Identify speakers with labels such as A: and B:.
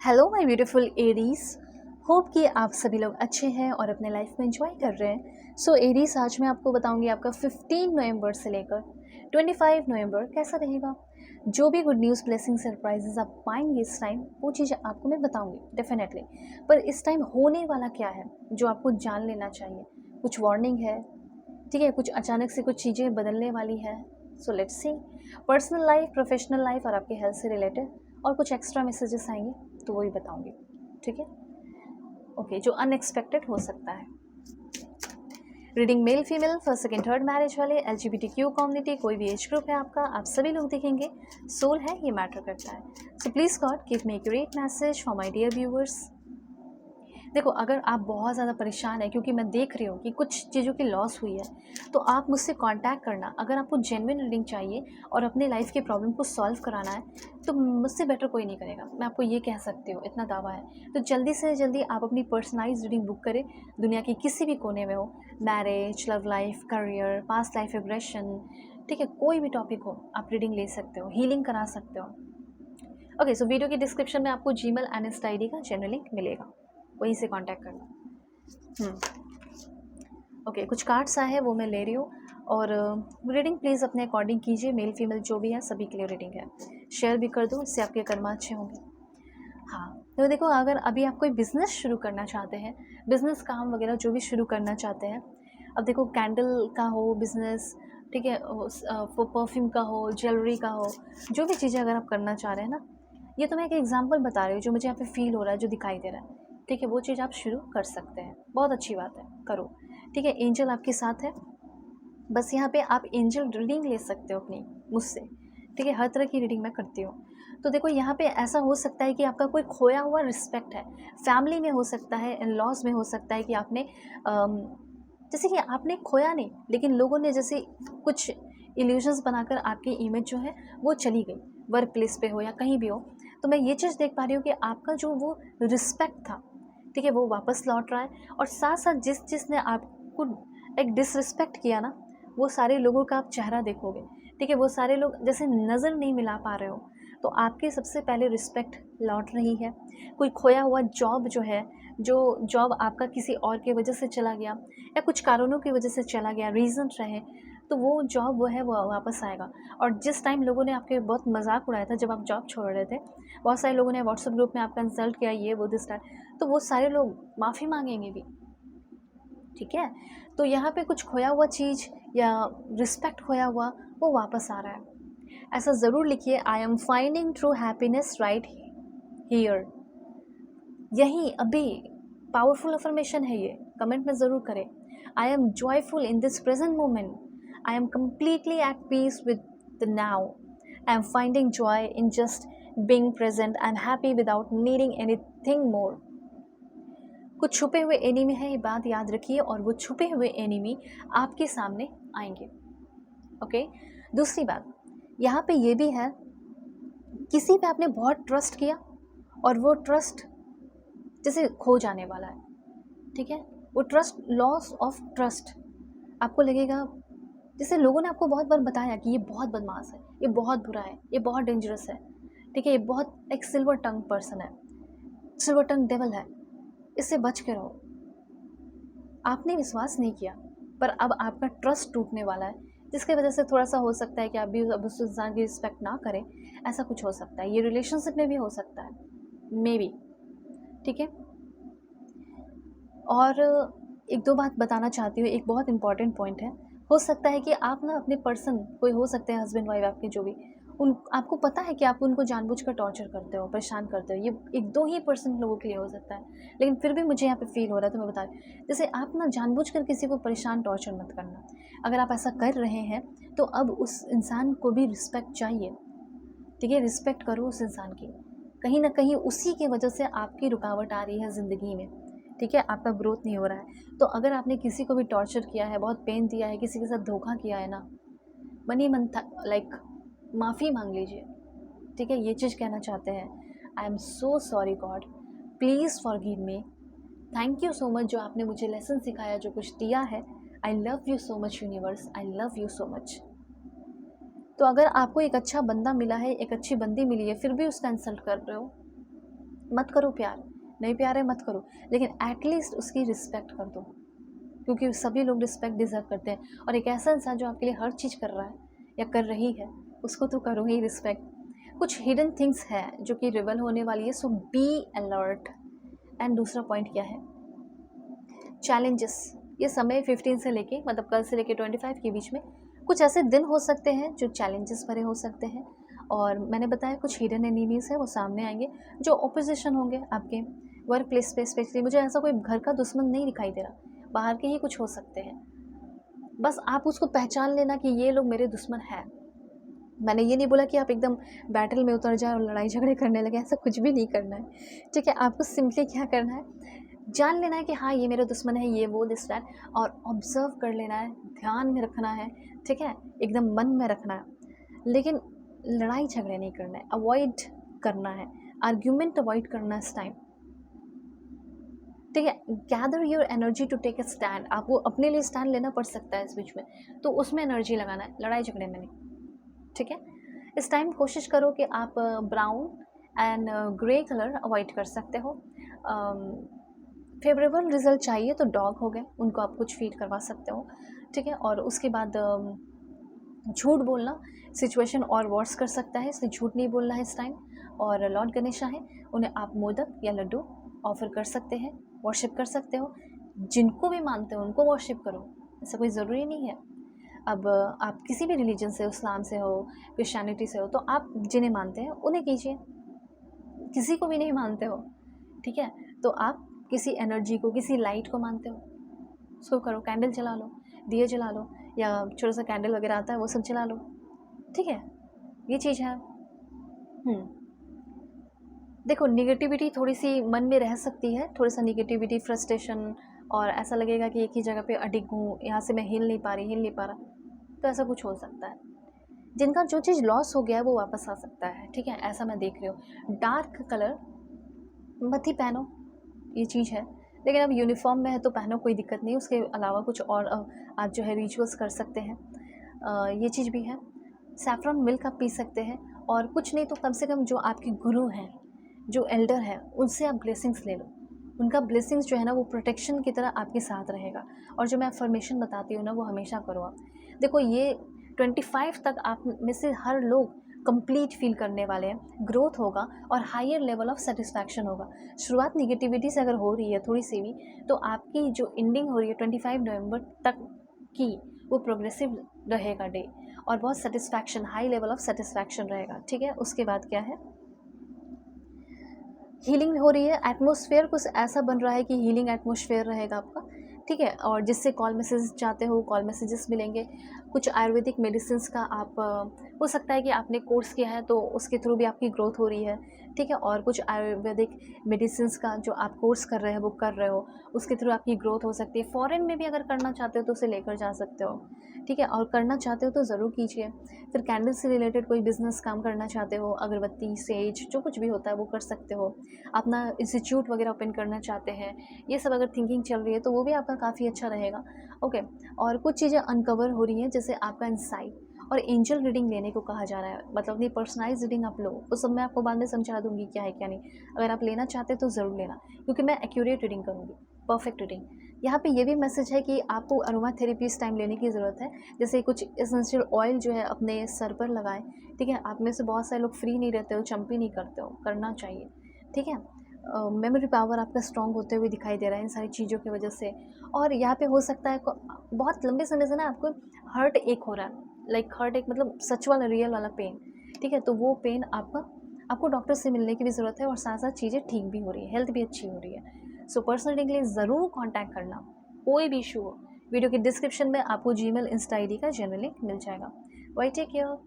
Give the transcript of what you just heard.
A: Hello my beautiful Aries. Hope कि आप सभी लोग अच्छे हैं और अपने लाइफ में एंजॉय कर रहे हैं। सो एरीज, आज मैं आपको बताऊंगी आपका 15 नवंबर से लेकर 25 नवंबर कैसा रहेगा। जो भी गुड न्यूज़, ब्लेसिंग, सरप्राइजेस आप पाएंगे इस टाइम, वो चीज़ें आपको मैं बताऊंगी डेफिनेटली। पर इस टाइम होने वाला क्या है जो आपको जान लेना चाहिए, कुछ वार्निंग है, ठीक है, कुछ अचानक से कुछ चीज़ें बदलने वाली है। So let's see. Personal life, professional life और आपके हेल्थ से रिलेटेड और कुछ एक्स्ट्रा मैसेजेस आएंगे तो वो भी बताऊंगी, ठीक है। ओके, जो अनएक्सपेक्टेड हो सकता है। Reading male female, first second third marriage वाले, LGBTQ कम्युनिटी, कोई भी एज ग्रुप है आपका, आप सभी लोग देखेंगे। सोल है, ये मैटर करता है। So please god give me accurate message for my dear viewers. देखो, अगर आप बहुत ज़्यादा परेशान हैं क्योंकि मैं देख रही हूँ कि कुछ चीज़ों की लॉस हुई है, तो आप मुझसे कांटेक्ट करना। अगर आपको जेन्युइन रीडिंग चाहिए और अपने लाइफ के प्रॉब्लम को सॉल्व कराना है, तो मुझसे बेटर कोई नहीं करेगा, मैं आपको ये कह सकती हूँ, इतना दावा है। तो जल्दी से जल्दी आप अपनी पर्सनलाइज रीडिंग बुक करें। दुनिया के किसी भी कोने में हो, marriage, love life, career, past life regression, ठीक है, कोई भी टॉपिक हो, आप रीडिंग ले सकते हो, हीलिंग करा सकते हो। ओके, सो वीडियो की डिस्क्रिप्शन में आपको जीमेल एंड इंस्टा ID का जेन्युइन लिंक मिलेगा, वहीं से कांटेक्ट करना। ओके, कुछ कार्ड्स आए हैं वो मैं ले रही हूँ। और रीडिंग प्लीज़ अपने अकॉर्डिंग कीजिए, मेल फीमेल जो भी है सभी के लिए रीडिंग है। शेयर भी कर दो, इससे आपके कर्मा अच्छे होंगे। हाँ, तो देखो, अगर अभी आप कोई बिज़नेस शुरू करना चाहते हैं, बिज़नेस काम वगैरह जो भी शुरू करना चाहते हैं, अब देखो, कैंडल का हो बिज़नेस, ठीक है, परफ्यूम का हो, ज्वेलरी का हो, जो भी चीज़ें अगर आप करना चाह रहे हैं ना, ये तो मैं एक एग्जांपल बता रही हूँ जो मुझे यहाँ पे फील हो रहा है, जो दिखाई दे रहा है, ठीक है, वो चीज़ आप शुरू कर सकते हैं। बहुत अच्छी बात है, करो, ठीक है। एंजल आपके साथ है, बस यहाँ पे आप एंजल रीडिंग ले सकते हो अपनी मुझसे, ठीक है। हर तरह की रीडिंग मैं करती हूँ। तो देखो, यहाँ पे ऐसा हो सकता है कि आपका कोई खोया हुआ रिस्पेक्ट है, फैमिली में हो सकता है, इन लॉज में हो सकता है कि आपने जैसे कि आपने खोया नहीं, लेकिन लोगों ने जैसे कुछ इल्यूजन्स बनाकर आपकी इमेज जो है वो चली गई, वर्क प्लेस पे हो या कहीं भी हो। तो मैं ये चीज़ देख पा रही हूँ कि आपका जो वो रिस्पेक्ट था, ठीक है, वो वापस लौट रहा है। और साथ साथ जिसने आपको एक डिसरिस्पेक्ट किया ना, वो सारे लोगों का आप चेहरा देखोगे, ठीक है। वो सारे लोग जैसे नज़र नहीं मिला पा रहे हो, तो आपके सबसे पहले रिस्पेक्ट लौट रही है। कोई खोया हुआ जॉब जो है, जो जॉब आपका किसी और की वजह से चला गया या कुछ कारणों की वजह से चला गया, रीज़न रहे, तो वो जॉब वो है वो वापस आएगा। और जिस टाइम लोगों ने आपके बहुत मजाक उड़ाया था जब आप जॉब छोड़ रहे थे, बहुत सारे लोगों ने व्हाट्सएप ग्रुप में आपका इंसल्ट किया, ये वो दिस टाइम, तो वो सारे लोग माफ़ी मांगेंगे भी, ठीक है। तो यहाँ पे कुछ खोया हुआ चीज़ या रिस्पेक्ट खोया हुआ वो वापस आ रहा है। ऐसा ज़रूर लिखिए, आई am finding true happiness right here. यही अभी पावरफुल अफर्मेशन है ये, कमेंट में ज़रूर करें। I am joyful in this present moment, I am completely at peace with the now, I am finding joy in just being present, I am happy without needing anything more. कुछ छुपे हुए enemy है, ये बात याद रखिए, और वो छुपे हुए एनिमी आपके सामने आएंगे। ओके, दूसरी बात यहाँ पे ये भी है, किसी पे आपने बहुत ट्रस्ट किया और वो ट्रस्ट जैसे खो जाने वाला है, ठीक है। वो ट्रस्ट, लॉस ऑफ ट्रस्ट, आपको लगेगा जैसे लोगों ने आपको बहुत बार बताया कि ये बहुत बदमाश है, ये बहुत बुरा है, ये बहुत डेंजरस है, ठीक है, ये बहुत एक सिल्वर टंग पर्सन है, सिल्वर टंग डेवल है, इससे बच के रहो। आपने विश्वास नहीं किया, पर अब आपका ट्रस्ट टूटने वाला है, जिसकी वजह से थोड़ा सा हो सकता है कि आप भी अब उस इंसान की रिस्पेक्ट ना करें। ऐसा कुछ हो सकता है, ये रिलेशनशिप में भी हो सकता है, मे बी, ठीक है। और एक दो बात बताना चाहती हूँ, एक बहुत इंपॉर्टेंट पॉइंट है। हो सकता है कि आप ना अपने पर्सन, कोई हो सकते हैं हस्बैंड वाइफ आपके जो भी, उन आपको पता है कि आप उनको जानबूझकर टॉर्चर करते हो, परेशान करते हो। ये एक दो ही % लोगों के लिए हो सकता है, लेकिन फिर भी मुझे यहाँ पे फील हो रहा है, तो मैं बता रही हूँ। जैसे आप ना जानबूझकर किसी को परेशान, टॉर्चर मत करना। अगर आप ऐसा कर रहे हैं तो अब उस इंसान को भी रिस्पेक्ट चाहिए, ठीक है। रिस्पेक्ट करो उस इंसान की, कहीं ना कहीं उसी की वजह से आपकी रुकावट आ रही है ज़िंदगी में, ठीक है, आपका ग्रोथ नहीं हो रहा है। तो अगर आपने किसी को भी टॉर्चर किया है, बहुत पेन दिया है, किसी के साथ धोखा किया है ना, मन ही मन था लाइक माफ़ी मांग लीजिए, ठीक है। ये चीज़ कहना चाहते हैं, I am so sorry God, please forgive me, thank you so much जो आपने मुझे लेसन सिखाया, जो कुछ दिया है। I love you so much universe, I love you so much. तो अगर आपको एक अच्छा बंदा मिला है, एक अच्छी बंदी मिली है, फिर भी उसका इंसल्ट कर रहे हो, मत करो प्यार, नहीं प्यार है मत करो, लेकिन एटलीस्ट उसकी रिस्पेक्ट कर दो, क्योंकि सभी लोग रिस्पेक्ट डिज़र्व करते हैं। और एक ऐसा इंसान जो आपके लिए हर चीज़ कर रहा है या कर रही है, उसको तो करो ही रिस्पेक्ट। कुछ हिडन थिंग्स हैं जो कि रिवल होने वाली है, सो बी अलर्ट। एंड दूसरा पॉइंट क्या है, चैलेंजेस। ये समय 15 से लेके मतलब कल से लेके 25 के बीच में कुछ ऐसे दिन हो सकते हैं जो चैलेंजेस भरे हो सकते हैं। और मैंने बताया कुछ हिडन एनिमीज़ है वो सामने आएंगे, जो ओपोजिशन होंगे आपके वर्क प्लेस पे। स्पेशली मुझे ऐसा कोई घर का दुश्मन नहीं दिखाई दे रहा, बाहर के ही कुछ हो सकते हैं। बस आप उसको पहचान लेना कि ये लोग मेरे दुश्मन हैं। मैंने ये नहीं बोला कि आप एकदम बैटल में उतर जाए और लड़ाई झगड़े करने लगे, ऐसा कुछ भी नहीं करना है। ठीक है, आपको सिंपली क्या करना है, जान लेना है कि हाँ ये मेरा दुश्मन है, ये वो दिस दैट, और ऑब्जर्व कर लेना है, ध्यान में रखना है। ठीक है, एकदम मन में रखना है, लेकिन लड़ाई झगड़े नहीं करना है, अवॉइड करना है, आर्ग्यूमेंट अवॉइड करना है इस टाइम। ठीक है, gather your energy to take a stand. आपको अपने लिए स्टैंड लेना पड़ सकता है इस बीच में, तो उसमें एनर्जी लगाना है, लड़ाई झगड़े में नहीं। ठीक है, इस टाइम कोशिश करो कि आप brown and grey colour avoid कर सकते हो। फेवरेबल रिजल्ट चाहिए तो डॉग हो गए, उनको आप कुछ फीड करवा सकते हो। ठीक है, और उसके बाद झूठ बोलना सिचुएशन और वर्स कर सकता है, इसलिए झूठ नहीं बोलना है इस टाइम। और लॉर्ड गणेशा है, उन्हें आप मोदक या लड्डू ऑफर कर सकते हैं, वर्शिप कर सकते हो। जिनको भी मानते हो उनको वर्शिप करो, ऐसा कोई ज़रूरी नहीं है। अब आप किसी भी रिलीजन से हो, इस्लाम से हो, क्रिश्चियनिटी से हो, तो आप जिन्हें मानते हैं उन्हें कीजिए। किसी को भी नहीं मानते हो, ठीक है, तो आप किसी एनर्जी को, किसी लाइट को मानते हो, उसको करो। कैंडल जला लो, दिए जला लो, या छोटा सा कैंडल वगैरह आता है वो सब जला लो। ठीक है, ये चीज़ है। देखो, निगेटिविटी थोड़ी सी मन में रह सकती है, थोड़ा सा निगेटिविटी, फ्रस्ट्रेशन, और ऐसा लगेगा कि एक ही जगह पे अडिग हूँ, यहाँ से मैं हिल नहीं पा रही, हिल नहीं पा रहा, तो ऐसा कुछ हो सकता है। जिनका जो चीज़ लॉस हो गया है वो वापस आ सकता है। ठीक है, ऐसा मैं देख रही हूँ। डार्क कलर मत ही पहनो, ये चीज़ है, लेकिन अब यूनिफॉर्म में है तो पहनो, कोई दिक्कत नहीं। उसके अलावा कुछ और आप जो है रिचुअल्स कर सकते हैं, ये चीज़ भी है। सैफ़्रॉन मिल्क आप पी सकते हैं, और कुछ नहीं तो कम से कम जो आपके गुरु हैं, जो एल्डर हैं, उनसे आप ब्लेसिंग्स ले लो। उनका ब्लेसिंग्स जो है ना वो प्रोटेक्शन की तरह आपके साथ रहेगा। और जो मैं अफर्मेशन बताती हूँ ना वो हमेशा करो आप। देखो, ये 25 तक आप में से हर लोग कंप्लीट फील करने वाले हैं, ग्रोथ होगा और हायर लेवल ऑफ सेटिस्फैक्शन होगा। शुरुआत निगेटिविटी से अगर हो रही है थोड़ी सी भी, तो आपकी जो एंडिंग हो रही है 25 नवंबर तक की, वो प्रोग्रेसिव रहेगा डे, और बहुत satisfaction, high level of satisfaction रहेगा। ठीक है, उसके बाद क्या है, हीलिंग हो रही है, एटमॉस्फेयर कुछ ऐसा बन रहा है कि हीलिंग एटमॉस्फेयर रहेगा आपका। ठीक है, और जिससे कॉल मैसेज चाहते हो, कॉल मैसेजेस मिलेंगे। कुछ आयुर्वेदिक मेडिसिन का आप हो सकता है कि आपने कोर्स किया है तो उसके थ्रू भी आपकी ग्रोथ हो रही है। ठीक है, और कुछ आयुर्वेदिक मेडिसिन का जो आप कोर्स कर रहे हैं वो कर रहे हो, उसके थ्रू आपकी ग्रोथ हो सकती है। फॉरेन में भी अगर करना चाहते हो तो उसे लेकर जा सकते हो। ठीक है, और करना चाहते हो तो ज़रूर कीजिए। फिर कैंडल से रिलेटेड कोई बिजनेस काम करना चाहते हो, अगरबत्ती, सेज, जो कुछ भी होता है वो कर सकते हो। अपना इंस्टीट्यूट वगैरह ओपन करना चाहते हैं, ये सब अगर थिंकिंग चल रही है तो वो भी आपका काफ़ी अच्छा रहेगा। ओके, और कुछ चीज़ें अनकवर हो रही हैं, जैसे आपका इंसाइट और एंजल रीडिंग लेने को कहा जा रहा है, मतलब अपनी पर्सनलाइज रीडिंग आप लो। वो सब मैं आपको बाद में समझा दूंगी क्या है क्या नहीं। अगर आप लेना चाहते हैं तो ज़रूर लेना, क्योंकि मैं एक्यूरेट रीडिंग करूँगी, परफेक्ट रीडिंग। यहाँ पे ये भी मैसेज है कि आपको अरोमा थेरेपी इस टाइम लेने की ज़रूरत है। जैसे कुछ एसेंशियल ऑयल जो है अपने सर पर लगाएं। ठीक है, आप में से बहुत सारे लोग फ्री नहीं रहते हो, चंपी नहीं करते हो, करना चाहिए। ठीक है, मेमोरी पावर आपका स्ट्रॉन्ग होते हुए दिखाई दे रहा है इन सारी चीज़ों की वजह से। और यहाँ पे हो सकता है बहुत लंबे समय से ना आपको हार्ट एक हो रहा है, लाइक हार्ट एक मतलब सच वाला रियल वाला पेन। ठीक है, तो वो पेन आपको डॉक्टर से मिलने की भी ज़रूरत है, और साथ साथ चीज़ें ठीक भी हो रही है, हेल्थ भी अच्छी हो रही है। सो पर्सनल रीडिंग के लिए ज़रूर कॉन्टैक्ट करना, कोई भी इशू हो। वीडियो के डिस्क्रिप्शन में आपको जीमेल, इंस्टा आईडी का जनरल लिंक मिल जाएगा। Bye take care.